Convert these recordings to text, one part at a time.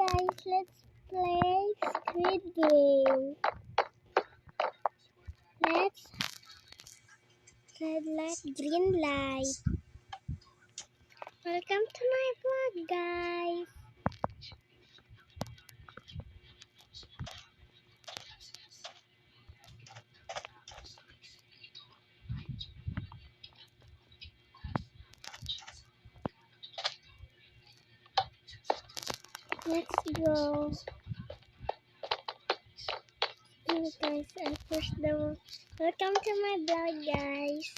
guys, let's play Squid Game. Let's red light, green light. Welcome to my vlog, guys. Let's go. Hey guys, I pushed the. Welcome to my vlog, guys.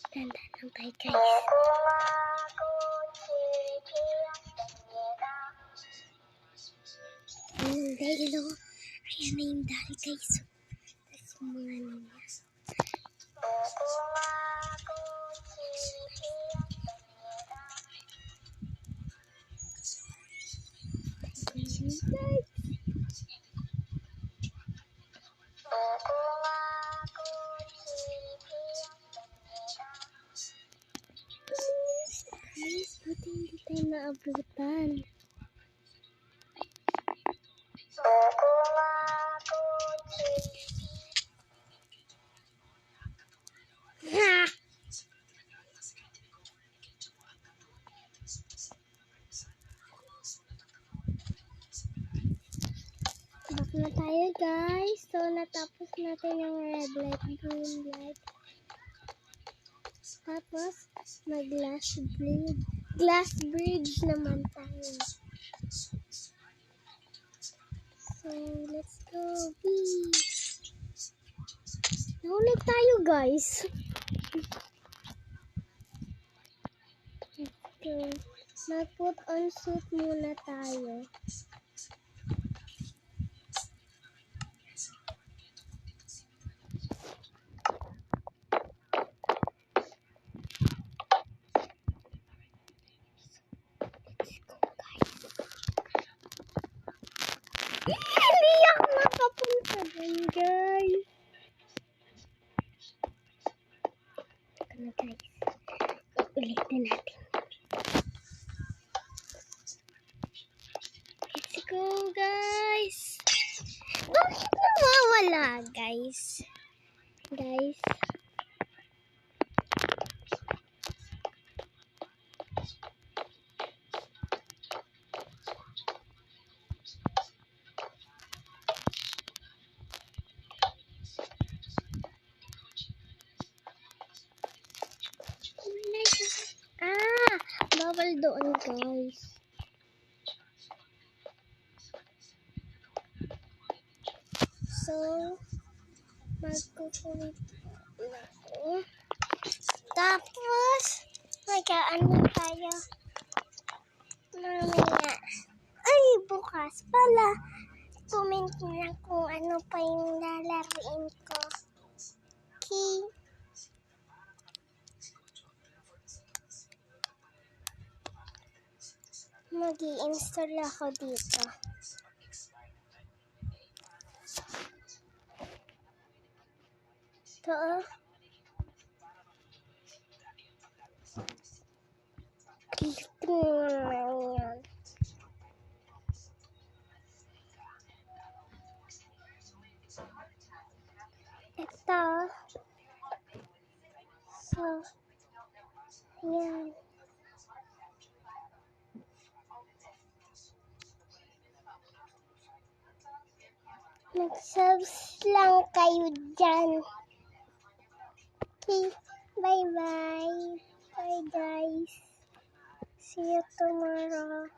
Dandan lang tayo, guys. Dahil o, ayan na yung dahil, guys. Tapos mga niya. Guys, buti hindi tayo naabutan. Ha! Back na tayo, guys. So, natapos natin yung red light, green light. Tapos, glass bridge naman tayo. So, let's go. Whee! Nahulog tayo, guys. Let's go. Mag-put on suit muna tayo. Hindi ako makapunta dun, guys. Ito na, guys. Ulitin natin. Let's go, guys. Bakit nawawala, guys? Guys. Bawal doon, guys. So, magkukulit ako. Tapos, mag-ano tayo. Mamaya. Ay, bukas pala. Comment na kung ano pa yung lalaruin ko. Okay. Mag-i-install ako dito. Ito, oh. Click mo lang yan. Ito. So, yan. Mag-subs lang kayo dyan. Okay, bye-bye. Bye, guys. See you tomorrow.